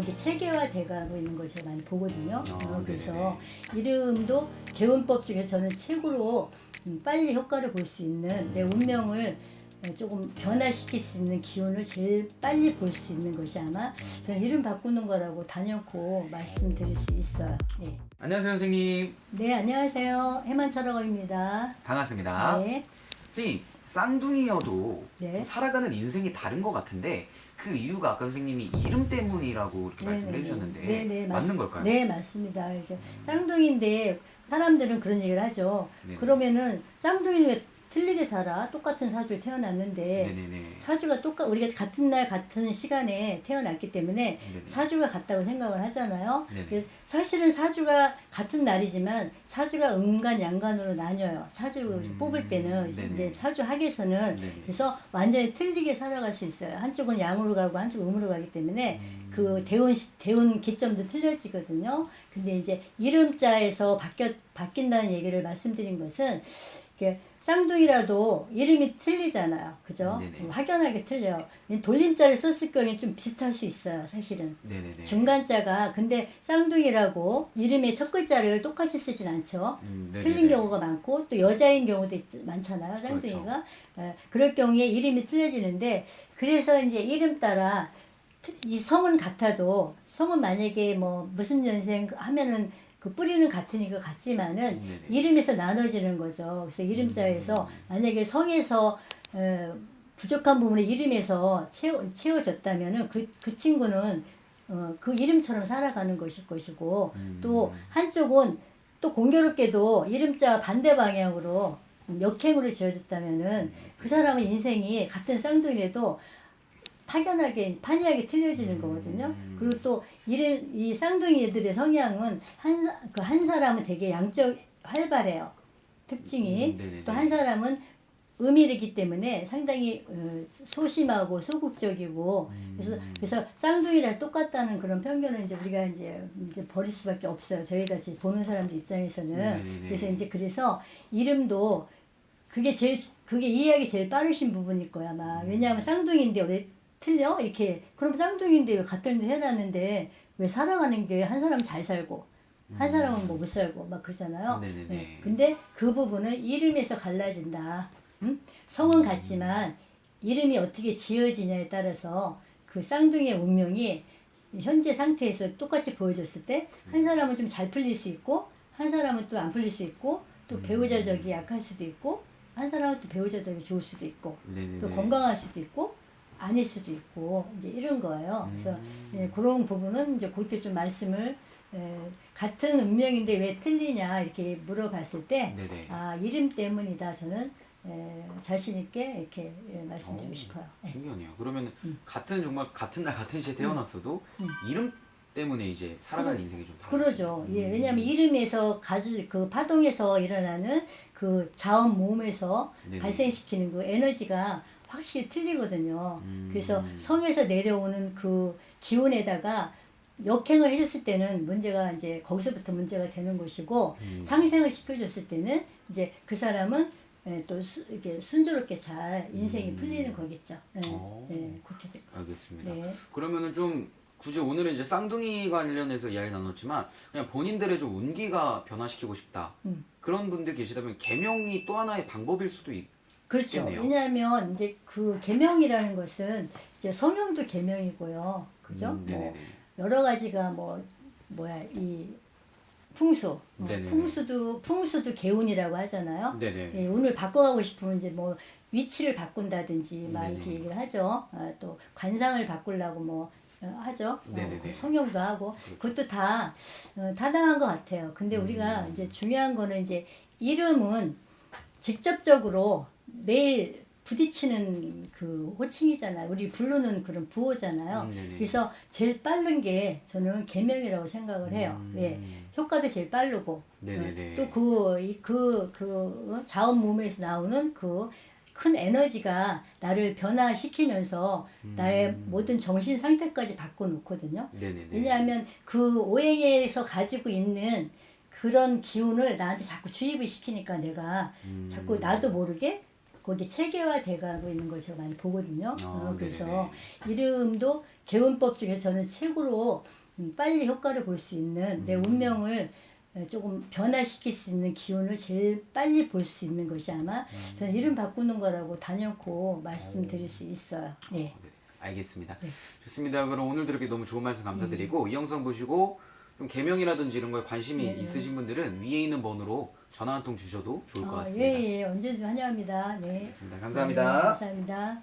이게 체계화 돼가고 있는 걸 제가 많이 보거든요. 그래서 네네. 이름도 개운법 중에 저는 최고로 빨리 효과를 볼 수 있는 내 운명을 조금 변화시킬 수 있는 기운을 제일 빨리 볼 수 있는 것이 아마 저는 이름 바꾸는 거라고 단연코 말씀드릴 수 있어요. 네, 안녕하세요 선생님. 네 안녕하세요. 해만철학원입니다. 반갑습니다. 네, 선생님, 쌍둥이여도 네. 좀 살아가는 인생이 다른 것 같은데 그 이유가 아까 선생님이 이름 때문이라고 이렇게 말씀을 네네네. 해주셨는데 네네, 맞는 걸까요? 네, 맞습니다. 이게 쌍둥이인데 사람들은 그런 얘기를 하죠. 네네. 그러면은 쌍둥이는 왜 틀리게 살아? 똑같은 사주를 태어났는데 네네네. 사주가 우리가 같은 날 같은 시간에 태어났기 때문에 네네. 사주가 같다고 생각을 하잖아요. 네네. 그래서 사실은 사주가 같은 날이지만 사주가 음간 양간으로 나뉘어요. 사주를 뽑을 때는 네네. 이제 사주 학에서는 네네. 그래서 완전히 틀리게 살아갈 수 있어요. 한쪽은 양으로 가고 한쪽은 음으로 가기 때문에 그 대운 기점도 틀려지거든요. 근데 이제 이름자에서 바뀐다는 얘기를 말씀드린 것은 이게 쌍둥이라도 이름이 틀리잖아요. 그죠? 네네. 확연하게 틀려요. 돌림자를 썼을 경우에 좀 비슷할 수 있어요. 사실은. 네네네. 중간자가 근데 쌍둥이라고 이름의 첫 글자를 똑같이 쓰진 않죠. 네네네. 틀린 경우가 많고 또 여자인 경우도 많잖아요. 쌍둥이가. 그럴 경우에 이름이 틀려지는데 그래서 이제 이름 따라 이 성은 같아도 성은 만약에 뭐 무슨 년생 하면은 그 뿌리는 같으니까 같지만은 네네. 이름에서 나눠지는 거죠. 그래서 이름자에서 만약에 성에서 부족한 부분을 이름에서 채워졌다면은 그 친구는 그 이름처럼 살아가는 것일 것이고 또 한쪽은 또 공교롭게도 이름자 반대 방향으로 역행으로 지어졌다면은 그 사람의 인생이 같은 쌍둥이라도 판이하게 틀려지는 거거든요. 그리고 또 이 쌍둥이 애들의 성향은 한 사람은 되게 활발해요. 특징이. 네네네. 또 한 사람은 음일이기 때문에 상당히 소심하고 소극적이고 그래서 쌍둥이랑 똑같다는 그런 편견을 이제 우리가 이제 버릴 수밖에 없어요. 저희 같이 보는 사람들 입장에서는. 네네네. 그래서 이름도 그게 이해하기 제일 빠르신 부분일 거야, 아마. 왜냐하면 쌍둥이인데 왜 틀려? 이렇게. 그럼 쌍둥이인데 왜 같은 데 해놨는데 왜 살아가는 게 한 사람은 잘 살고 한 사람은 뭐 못 살고 막 그러잖아요. 네네네. 네. 근데 그 부분은 이름에서 갈라진다. 성은 같지만 이름이 어떻게 지어지냐에 따라서 그 쌍둥이의 운명이 현재 상태에서 똑같이 보여줬을 때 한 사람은 좀 잘 풀릴 수 있고 한 사람은 또 안 풀릴 수 있고 또 배우자적이 약할 수도 있고 한 사람은 또 배우자적이 좋을 수도 있고 네네네. 또 건강할 수도 있고 아닐 수도 있고 이제 이런 거예요. 그래서 그런 부분은 이제 그때 좀 말씀을 같은 운명인데 왜 틀리냐 이렇게 물어봤을 때 네네. 이름 때문이다 저는 자신 있게 이렇게 말씀드리고 싶어요. 신기하네요. 그러면 정말 같은 날 같은 시에 태어났어도 이름 때문에 이제 살아가는 인생이 좀 다르죠. 그러죠. 예, 왜냐하면 이름에서 그 파동에서 일어나는 그 자원 모음에서 네네. 발생시키는 그 에너지가 확실히 틀리거든요. 그래서 성에서 내려오는 그 기운에다가 역행을 해줬을 때는 거기서부터 문제가 되는 것이고 상생을 시켜줬을 때는 이제 그 사람은 또 이렇게 순조롭게 잘 인생이 풀리는 거겠죠. 그렇게 될 거예요. 알겠습니다. 네. 그러면은 좀 굳이 오늘은 이제 쌍둥이 관련해서 이야기 나눴지만 그냥 본인들의 좀 운기가 변화시키고 싶다. 그런 분들 계시다면 계명이 또 하나의 방법일 수도 그렇죠. 있겠네요. 왜냐하면 이제 그 계명이라는 것은 이제 성형도 계명이고요. 그죠? 뭐 네네네. 여러 가지가 이 풍수, 네네네. 풍수도 개운이라고 하잖아요. 네네. 예, 운을 바꿔가고 싶으면 이제 뭐 위치를 바꾼다든지 막 네네. 이렇게 얘기를 하죠. 또 관상을 바꾸려고 하죠. 네네네. 그 성형도 하고 그것도 다 타당한 것 같아요. 근데 우리가 이제 중요한 거는 이제 이름은 직접적으로 매일 부딪히는 그 호칭이잖아요. 우리 부르는 그런 부호잖아요. 네네. 그래서 제일 빠른 게 저는 계명이라고 생각을 해요. 예. 효과도 제일 빠르고 네네네. 또 자원 몸에서 나오는 그 큰 에너지가 나를 변화시키면서 나의 모든 정신 상태까지 바꿔놓거든요. 네네네. 왜냐하면 그 오행에서 가지고 있는 그런 기운을 나한테 자꾸 주입을 시키니까 내가 자꾸 나도 모르게 거기 체계화돼가고 있는 걸 제가 많이 보거든요. 그래서 네네네. 이름도 개운법 중에 저는 최고로 빨리 효과를 볼 수 있는 내 운명을 조금 변화시킬 수 있는 기운을 제일 빨리 볼 수 있는 것이 아마 저는 이름 바꾸는 거라고 단연코 말씀드릴 수 있어요. 네. 네, 알겠습니다. 좋습니다. 그럼 오늘도 이렇게 너무 좋은 말씀 감사드리고 이 영상 보시고 좀 계명이라든지 이런 거에 관심이 있으신 분들은 위에 있는 번호로 전화 한 통 주셔도 좋을 것 같습니다. 예, 예, 언제든 환영합니다. 네. 알겠습니다. 감사합니다. 네, 감사합니다.